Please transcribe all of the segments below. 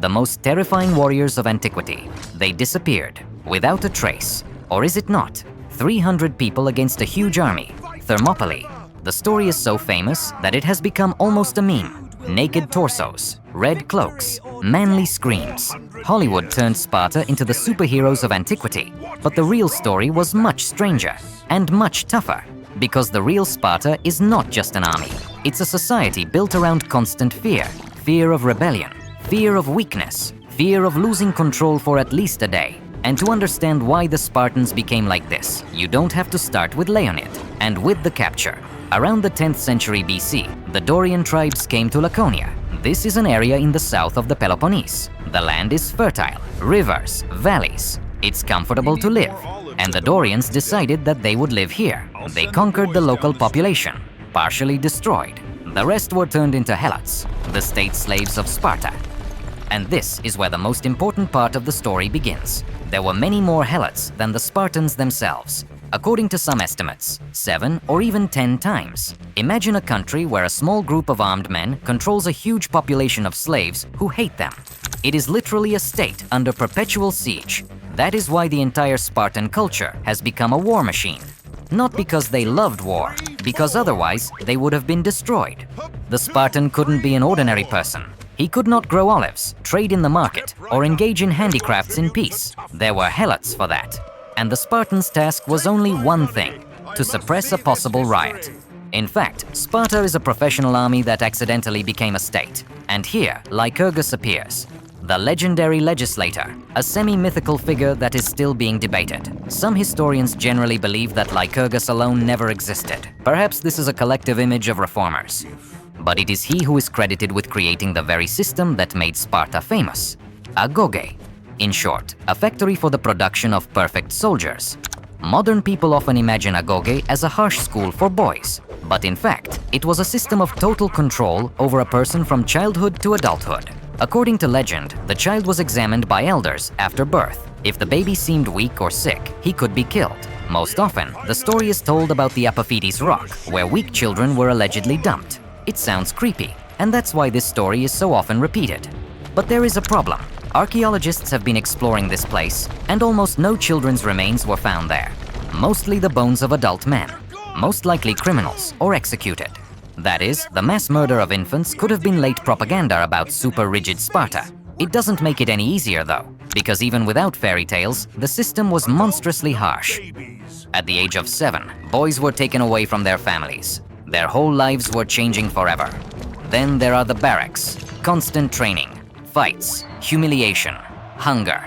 the most terrifying warriors of antiquity. They disappeared, without a trace. Or is it not? 300 people against a huge army, Thermopylae. The story is so famous that it has become almost a meme. Naked torsos, red cloaks, manly screams. Hollywood turned Sparta into the superheroes of antiquity. But the real story was much stranger and much tougher. Because the real Sparta is not just an army. It's a society built around constant fear. Fear of rebellion, fear of weakness, fear of losing control for at least a day. And to understand why the Spartans became like this, you don't have to start with Leonid and with the capture. Around the 10th century BC, the Dorian tribes came to Laconia. This is an area in the south of the Peloponnese. The land is fertile, rivers, valleys. It's comfortable to live. And the Dorians decided that they would live here. They conquered the local population, partially destroyed. The rest were turned into Helots, the state slaves of Sparta. And this is where the most important part of the story begins. There were many more Helots than the Spartans themselves. According to some estimates, 7 or even 10 times. Imagine a country where a small group of armed men controls a huge population of slaves who hate them. It is literally a state under perpetual siege. That is why the entire Spartan culture has become a war machine. Not because they loved war, because otherwise they would have been destroyed. The Spartan couldn't be an ordinary person. He could not grow olives, trade in the market, or engage in handicrafts in peace. There were Helots for that. And the Spartans' task was only one thing: to suppress a possible riot. In fact, Sparta is a professional army that accidentally became a state. And here, Lycurgus appears. The legendary legislator, a semi-mythical figure that is still being debated. Some historians generally believe that Lycurgus alone never existed. Perhaps this is a collective image of reformers. But it is he who is credited with creating the very system that made Sparta famous. Agoge. In short, a factory for the production of perfect soldiers. Modern people often imagine agoge as a harsh school for boys. But in fact, it was a system of total control over a person from childhood to adulthood. According to legend, the child was examined by elders after birth. If the baby seemed weak or sick, he could be killed. Most often, the story is told about the Apophytes rock, where weak children were allegedly dumped. It sounds creepy, and that's why this story is so often repeated. But there is a problem. Archaeologists have been exploring this place, and almost no children's remains were found there. Mostly the bones of adult men, most likely criminals or executed. That is, the mass murder of infants could have been late propaganda about super rigid Sparta. It doesn't make it any easier though, because even without fairy tales, the system was monstrously harsh. At the age of 7, boys were taken away from their families. Their whole lives were changing forever. Then there are the barracks, constant training, fights, humiliation, hunger.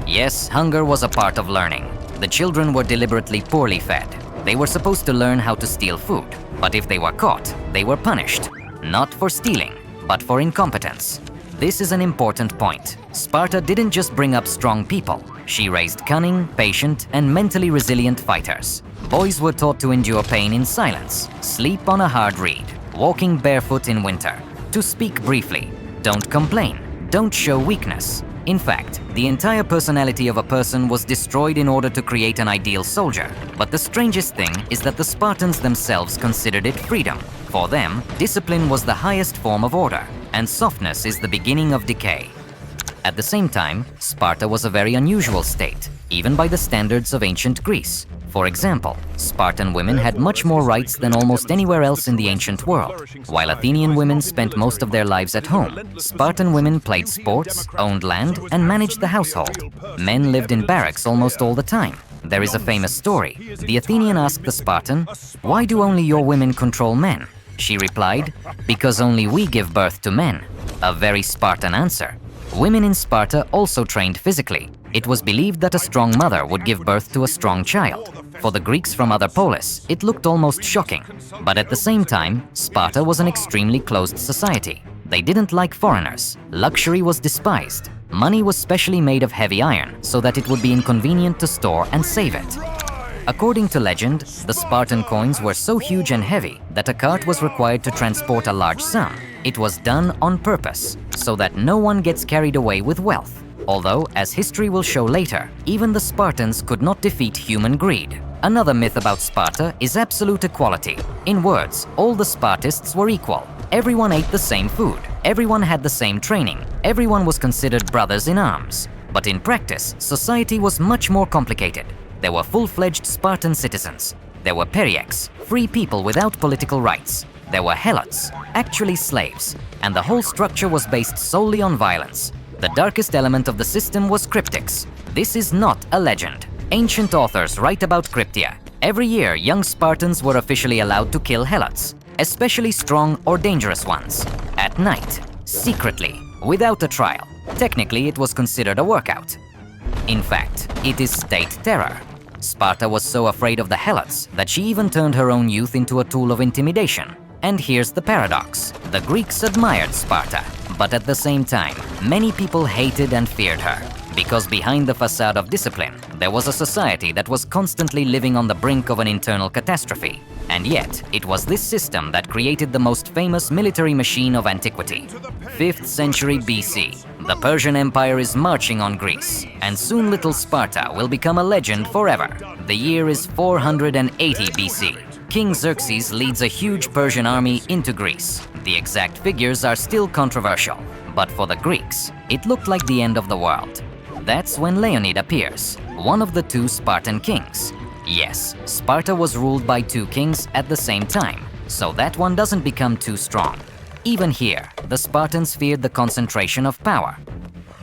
Yes, hunger was a part of learning. The children were deliberately poorly fed. They were supposed to learn how to steal food, but if they were caught, they were punished. Not for stealing, but for incompetence. This is an important point. Sparta didn't just bring up strong people. She raised cunning, patient, and mentally resilient fighters. Boys were taught to endure pain in silence, sleep on a hard reed, walking barefoot in winter, to speak briefly, don't complain, don't show weakness. In fact, the entire personality of a person was destroyed in order to create an ideal soldier. But the strangest thing is that the Spartans themselves considered it freedom. For them, discipline was the highest form of order, and softness is the beginning of decay. At the same time, Sparta was a very unusual state, even by the standards of ancient Greece. For example, Spartan women had much more rights than almost anywhere else in the ancient world. While Athenian women spent most of their lives at home, Spartan women played sports, owned land, and managed the household. Men lived in barracks almost all the time. There is a famous story. The Athenian asked the Spartan, "Why do only your women control men?" She replied, "Because only we give birth to men." A very Spartan answer. Women in Sparta also trained physically. It was believed that a strong mother would give birth to a strong child. For the Greeks from other polis, it looked almost shocking. But at the same time, Sparta was an extremely closed society. They didn't like foreigners. Luxury was despised. Money was specially made of heavy iron, so that it would be inconvenient to store and save it. According to legend, the Spartan coins were so huge and heavy that a cart was required to transport a large sum. It was done on purpose, so that no one gets carried away with wealth. Although, as history will show later, even the Spartans could not defeat human greed. Another myth about Sparta is absolute equality. In words, all the Spartists were equal. Everyone ate the same food, everyone had the same training, everyone was considered brothers in arms. But in practice, society was much more complicated. There were full-fledged Spartan citizens. There were perieks, free people without political rights. There were helots, actually slaves. And the whole structure was based solely on violence. The darkest element of the system was cryptics. This is not a legend. Ancient authors write about cryptia. Every year, young Spartans were officially allowed to kill helots, especially strong or dangerous ones. At night, secretly, without a trial. Technically, it was considered a workout. In fact, it is state terror. Sparta was so afraid of the helots that she even turned her own youth into a tool of intimidation. And here's the paradox. The Greeks admired Sparta, but at the same time, many people hated and feared her. Because behind the facade of discipline, there was a society that was constantly living on the brink of an internal catastrophe. And yet, it was this system that created the most famous military machine of antiquity. 5th century BC, the Persian Empire is marching on Greece, and soon little Sparta will become a legend forever. The year is 480 BC. King Xerxes leads a huge Persian army into Greece. The exact figures are still controversial, but for the Greeks, it looked like the end of the world. That's when Leonid appears, one of the two Spartan kings. Yes, Sparta was ruled by two kings at the same time, so that one doesn't become too strong. Even here, the Spartans feared the concentration of power.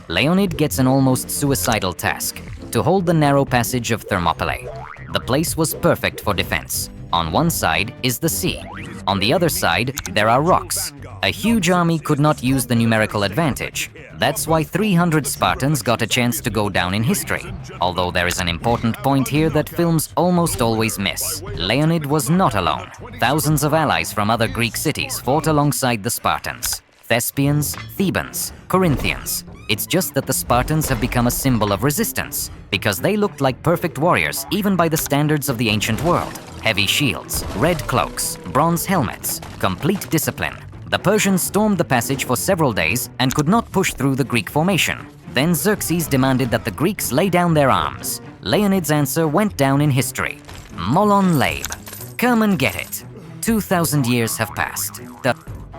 Leonid gets an almost suicidal task, to hold the narrow passage of Thermopylae. The place was perfect for defense. On one side is the sea. On the other side, there are rocks. A huge army could not use the numerical advantage. That's why 300 Spartans got a chance to go down in history. Although there is an important point here that films almost always miss. Leonid was not alone. Thousands of allies from other Greek cities fought alongside the Spartans. Thespians, Thebans, Corinthians. It's just that the Spartans have become a symbol of resistance, because they looked like perfect warriors even by the standards of the ancient world. Heavy shields, red cloaks, bronze helmets, complete discipline. The Persians stormed the passage for several days and could not push through the Greek formation. Then Xerxes demanded that the Greeks lay down their arms. Leonid's answer went down in history. Molon Labe. Come and get it. 2,000 years have passed.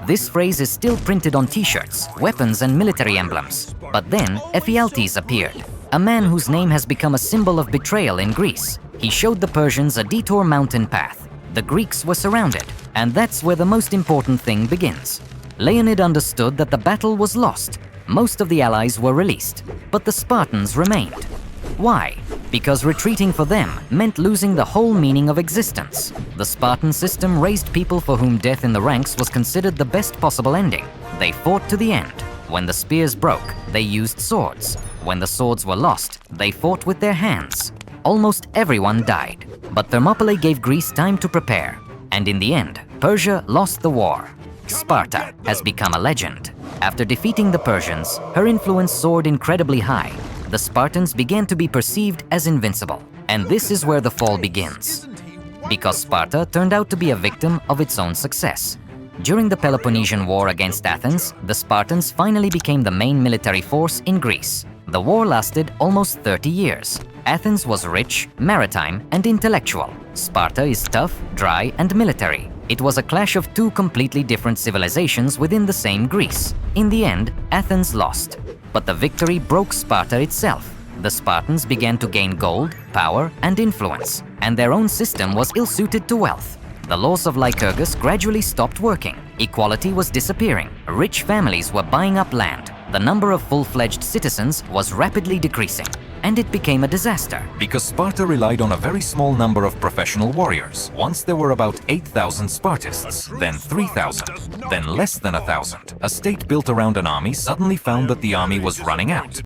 This phrase is still printed on t-shirts, weapons and military emblems. But then Ephialtes appeared, a man whose name has become a symbol of betrayal in Greece. He showed the Persians a detour mountain path. The Greeks were surrounded, and that's where the most important thing begins. Leonid understood that the battle was lost. Most of the allies were released, but the Spartans remained. Why? Because retreating for them meant losing the whole meaning of existence. The Spartan system raised people for whom death in the ranks was considered the best possible ending. They fought to the end. When the spears broke, they used swords. When the swords were lost, they fought with their hands. Almost everyone died, but Thermopylae gave Greece time to prepare. And in the end, Persia lost the war. Sparta has become a legend. After defeating the Persians, her influence soared incredibly high. The Spartans began to be perceived as invincible. And this is where the fall begins. Because Sparta turned out to be a victim of its own success. During the Peloponnesian War against Athens, the Spartans finally became the main military force in Greece. The war lasted almost 30 years. Athens was rich, maritime, and intellectual. Sparta is tough, dry, and military. It was a clash of two completely different civilizations within the same Greece. In the end, Athens lost. But the victory broke Sparta itself. The Spartans began to gain gold, power, and influence, and their own system was ill-suited to wealth. The laws of Lycurgus gradually stopped working. Equality was disappearing. Rich families were buying up land. The number of full-fledged citizens was rapidly decreasing, and it became a disaster. Because Sparta relied on a very small number of professional warriors. Once there were about 8,000 Spartists, then 3,000, then less than 1,000. A state built around an army suddenly found that the army was running out.